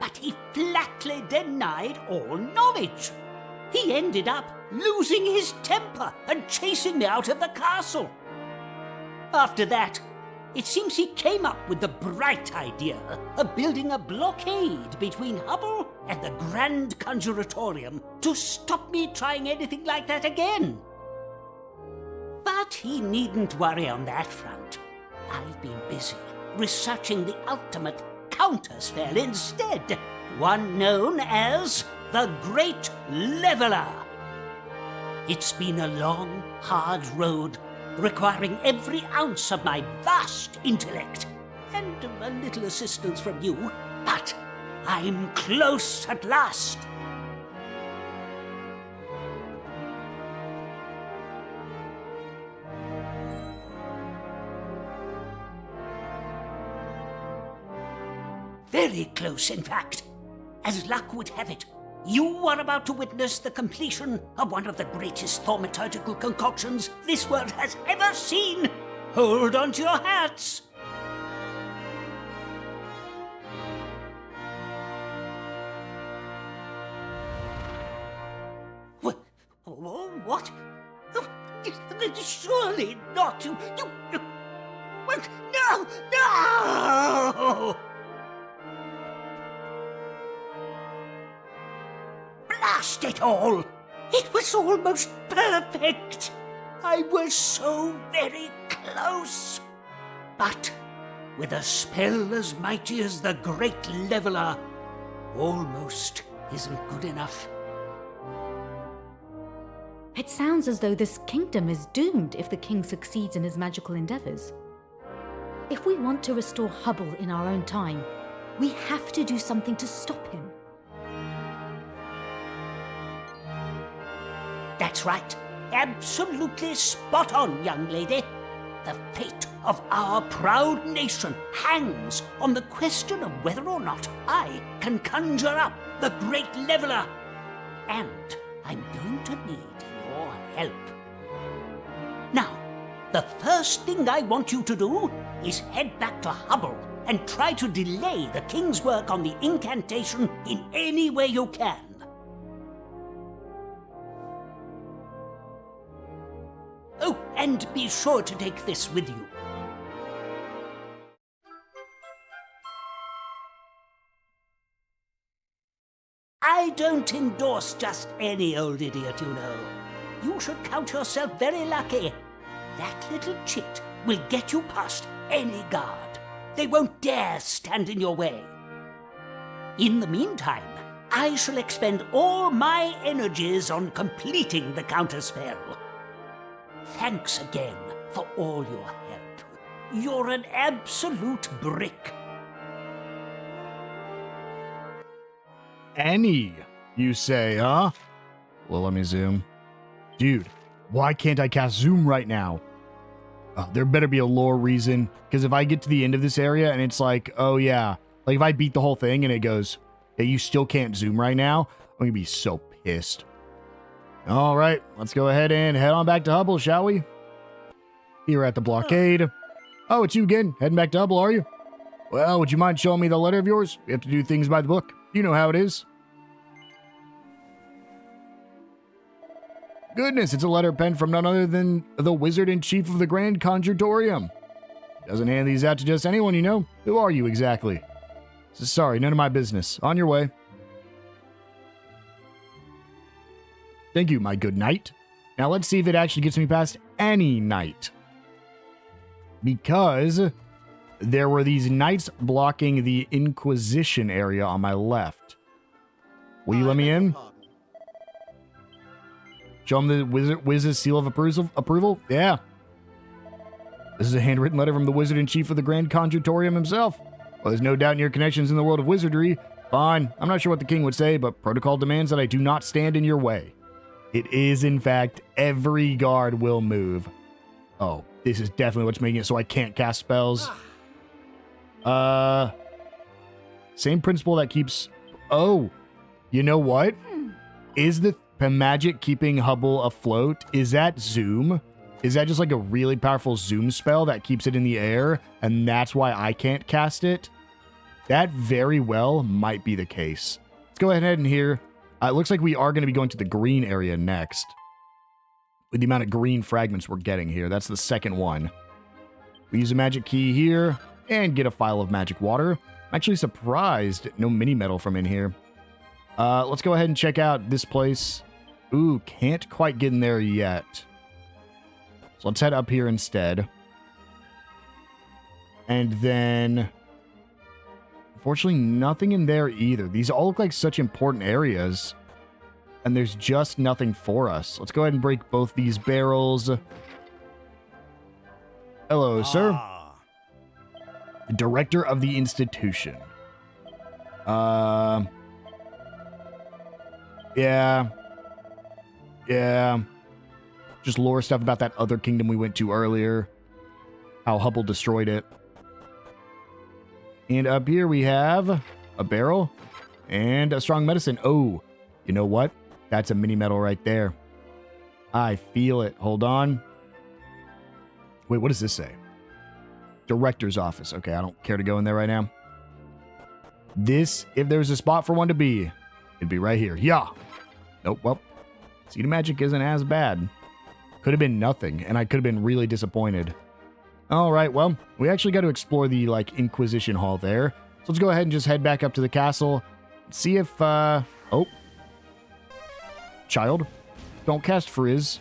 but he flatly denied all knowledge. He ended up losing his temper and chasing me out of the castle. After that, it seems he came up with the bright idea of building a blockade between Hubble and the Grand Conjuratorium to stop me trying anything like that again. But he needn't worry on that front. I've been busy researching the ultimate counterspell instead, one known as the Great Leveler. It's been a long, hard road, requiring every ounce of my vast intellect and a little assistance from you, but I'm close at last. Very close, in fact. As luck would have it, you are about to witness the completion of one of the greatest thaumaturgical concoctions this world has ever seen. Hold on to your hats. What? Surely not. You... No! No! Blast it all! It was almost perfect! I was so very close! But with a spell as mighty as the Great Leveler almost isn't good enough. It sounds as though this kingdom is doomed if the king succeeds in his magical endeavors. If we want to restore Hubble in our own time, we have to do something to stop him. That's right. Absolutely spot on, young lady. The fate of our proud nation hangs on the question of whether or not I can conjure up the Great Leveler. And I'm going to need your help. Now, the first thing I want you to do is head back to Hubble and try to delay the king's work on the incantation in any way you can. Oh, and be sure to take this with you. I don't endorse just any old idiot, you know. You should count yourself very lucky. That little chit will get you past any guard. They won't dare stand in your way. In the meantime, I shall expend all my energies on completing the counterspell. Thanks again for all your help. You're an absolute brick. Annie, you say, huh? Well, let me zoom. Dude, why can't I cast zoom right now? There better be a lore reason, because if I get to the end of this area and it's like, oh yeah, like if I beat the whole thing and it goes, hey, you still can't zoom right now, I'm gonna be so pissed. All right, let's go ahead and head on back to Hubble, shall we? Here at the blockade. Oh, it's you again. Heading back to Hubble, are you? Well, would you mind showing me the letter of yours? We have to do things by the book. You know how it is. Goodness, it's a letter penned from none other than the Wizard-in-Chief of the Grand Conjuratorium. Doesn't hand these out to just anyone, you know. Who are you exactly? Sorry, none of my business. On your way. Thank you, my good knight. Now let's see if it actually gets me past any knight. Because there were these knights blocking the Inquisition area on my left. Will you let me in? Show him the wizard's seal of approval? Yeah. This is a handwritten letter from the Wizard-in-Chief of the Grand Conjuratorium himself. Well, there's no doubt in your connections in the world of wizardry. Fine. I'm not sure what the king would say, but protocol demands that I do not stand in your way. It is, in fact, every guard will move. Oh, this is definitely what's making it so I can't cast spells. Same principle that keeps... Oh, you know what? Is the magic keeping Hubble afloat? Is that zoom? Is that just like a really powerful zoom spell that keeps it in the air, and that's why I can't cast it? That very well might be the case. Let's go ahead and here. It looks like we are going to be going to the green area next. With the amount of green fragments we're getting here. That's the second one. We use a magic key here and get a phial of magic water. I'm actually surprised no mini metal from in here. Let's go ahead and check out this place. Ooh, can't quite get in there yet. So let's head up here instead. And then... Unfortunately, nothing in there either. These all look like such important areas. And there's just nothing for us. Let's go ahead and break both these barrels. Hello, sir. The director of the institution. Yeah. Just lore stuff about that other kingdom we went to earlier. How Hubble destroyed it. And up here we have a barrel and a strong medicine. Oh, you know what? That's a mini metal right there. I feel it. Hold on. Wait, what does this say? Director's office. Okay, I don't care to go in there right now. This, if there's a spot for one to be, it'd be right here. Yeah. Nope, well, seed of magic isn't as bad. Could have been nothing, and I could have been really disappointed. All right, well, we actually got to explore the, Inquisition Hall there. So let's go ahead and just head back up to the castle. See if, oh. Child, don't cast Frizz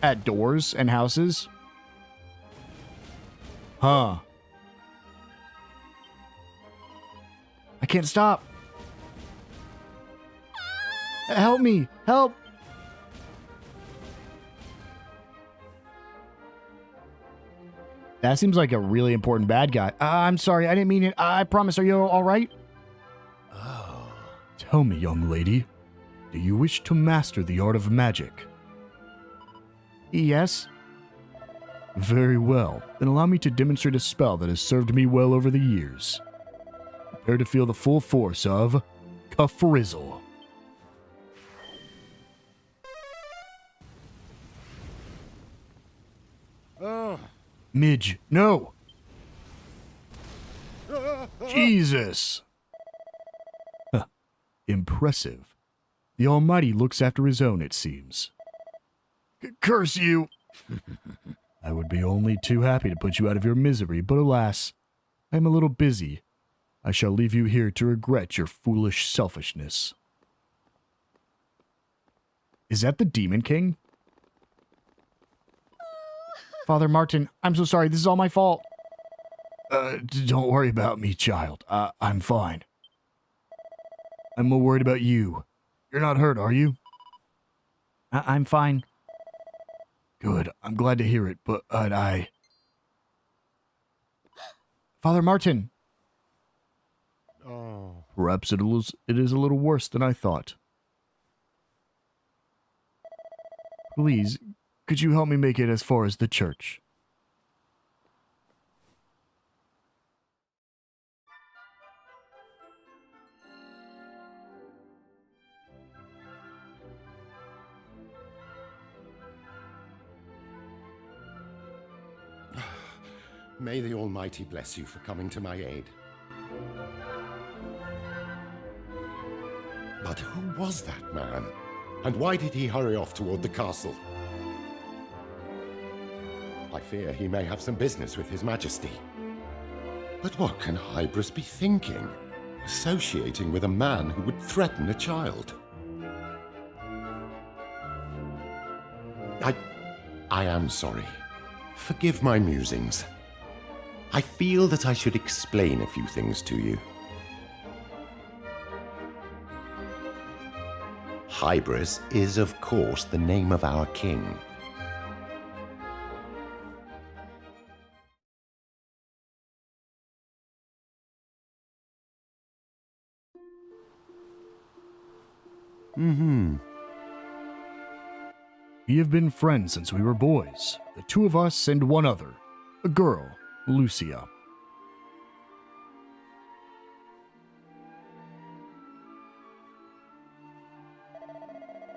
at doors and houses. Huh. can't stop. Help me! Help! That seems like a really important bad guy. I'm sorry, I didn't mean it. I promise, are you all right? Oh. Tell me, young lady, do you wish to master the art of magic? Yes. Very well. Then allow me to demonstrate a spell that has served me well over the years. Prepare to feel the full force of Kafrizzle. Midge, no! Jesus! Huh. Impressive. The Almighty looks after his own, it seems. Curse you! I would be only too happy to put you out of your misery, but alas, I am a little busy. I shall leave you here to regret your foolish selfishness. Is that the Demon King? Father Martin, I'm so sorry. This is all my fault. Don't worry about me, child. I'm fine. I'm more worried about you. You're not hurt, are you? I'm fine. Good. I'm glad to hear it, but I... Father Martin! Oh. Perhaps it is a little worse than I thought. Please, could you help me make it as far as the church? May the Almighty bless you for coming to my aid. But who was that man? And why did he hurry off toward the castle? I fear he may have some business with His Majesty. But what can Hybris be thinking? Associating with a man who would threaten a child? I am sorry. Forgive my musings. I feel that I should explain a few things to you. Hybris is, of course, the name of our king. We have been friends since we were boys. The two of us and one other. A girl, Lucia.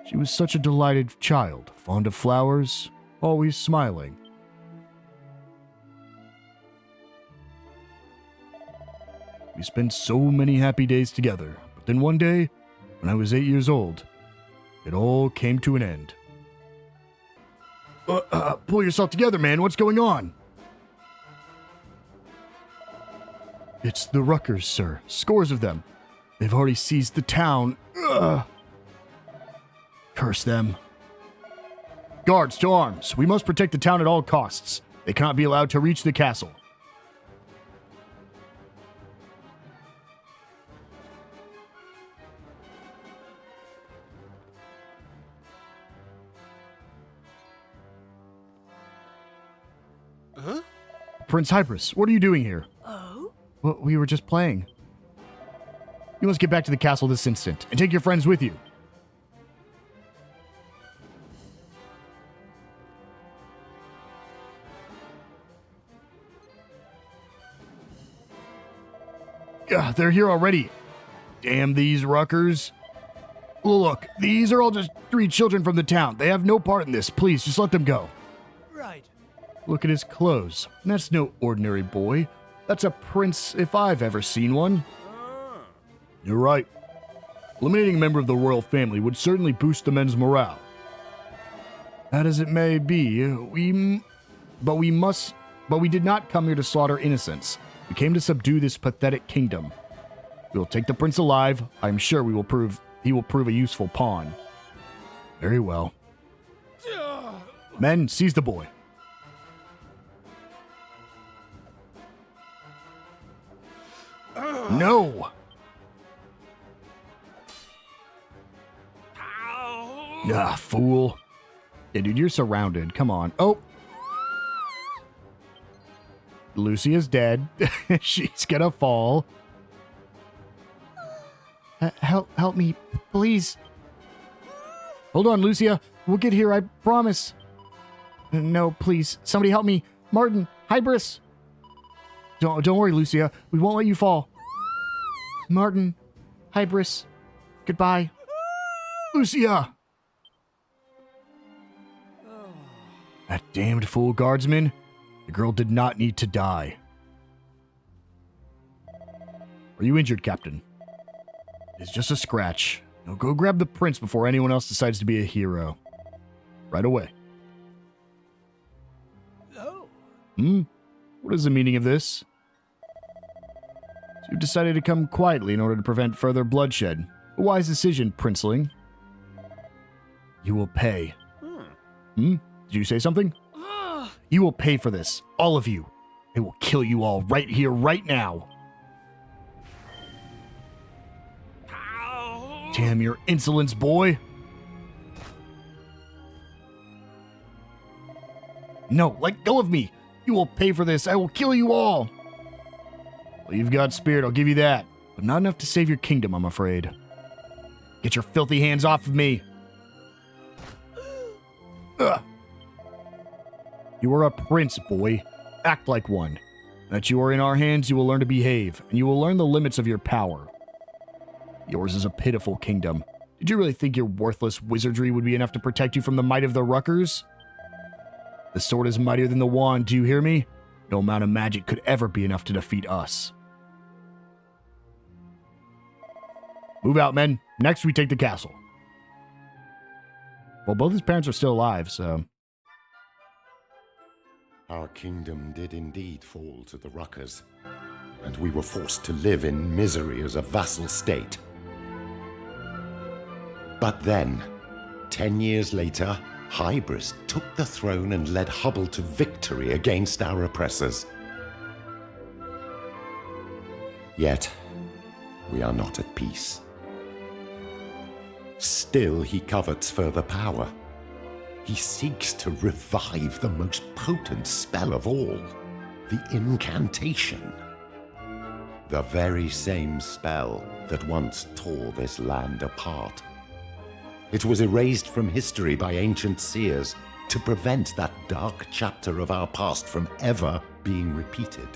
She was such a delighted child, fond of flowers, always smiling. We spent so many happy days together, but then one day, when I was 8 years old, it all came to an end. Pull yourself together, man. What's going on? It's the Ruckers, sir. Scores of them. They've already seized the town. Ugh. Curse them. Guards, to arms. We must protect the town at all costs. They cannot be allowed to reach the castle. Huh? Prince Hybris, what are you doing here? Oh? Well, we were just playing. You must get back to the castle this instant, and take your friends with you. They're here already. Damn these Ruckers. Look, these are all just 3 children from the town. They have no part in this. Please, just let them go. Right. Look at his clothes. That's no ordinary boy. That's a prince if I've ever seen one. You're right. Eliminating a member of the royal family would certainly boost the men's morale. That as it may be, we did not come here to slaughter innocents. We came to subdue this pathetic kingdom. We will take the prince alive. I am sure he will prove a useful pawn. Very well. Men, seize the boy. No! Ah, fool. Yeah, dude, you're surrounded. Come on. Oh. Lucia's dead. She's gonna fall. Help me, please. Hold on, Lucia. We'll get here, I promise. No, please. Somebody help me. Martin, Hybris. Don't worry, Lucia. We won't let you fall. Martin, Hybris. Goodbye. Lucia! That damned fool guardsman. The girl did not need to die. Are you injured, Captain? It's just a scratch. Now go grab the prince before anyone else decides to be a hero. Right away. Oh. What is the meaning of this? So you've decided to come quietly in order to prevent further bloodshed. A wise decision, princeling. You will pay. Did you say something? You will pay for this. All of you. I will kill you all right here, right now. Damn your insolence, boy. No, let go of me. You will pay for this. I will kill you all. Well, you've got spirit, I'll give you that. But not enough to save your kingdom, I'm afraid. Get your filthy hands off of me. Ugh. You are a prince, boy. Act like one. That you are in our hands, you will learn to behave, and you will learn the limits of your power. Yours is a pitiful kingdom. Did you really think your worthless wizardry would be enough to protect you from the might of the Ruckers? The sword is mightier than the wand, do you hear me? No amount of magic could ever be enough to defeat us. Move out, men. Next, we take the castle. Well, both his parents are still alive, so... Our kingdom did indeed fall to the Ruckers, and we were forced to live in misery as a vassal state. But then, 10 years later, Hybris took the throne and led Hubble to victory against our oppressors. Yet, we are not at peace. Still, he covets further power. He seeks to revive the most potent spell of all, the incantation. The very same spell that once tore this land apart. It was erased from history by ancient seers to prevent that dark chapter of our past from ever being repeated.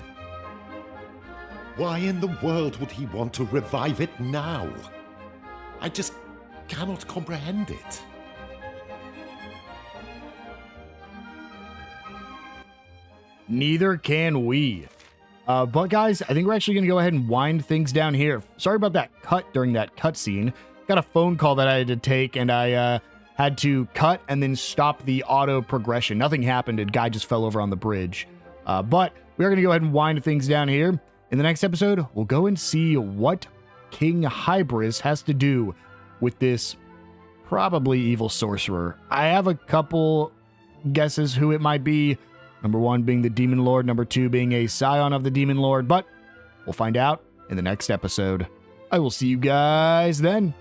Why in the world would he want to revive it now? I just cannot comprehend it. Neither can we. But guys, I think we're actually going to go ahead and wind things down here. Sorry about that cut during that cutscene. Got a phone call that I had to take, and I had to cut and then stop the auto progression. Nothing happened. A guy just fell over on the bridge. But we are going to go ahead and wind things down here. In the next episode, we'll go and see what King Hybris has to do with this probably evil sorcerer. I have a couple guesses who it might be. Number 1 being the Demon Lord, number 2 being a scion of the Demon Lord, but we'll find out in the next episode. I will see you guys then.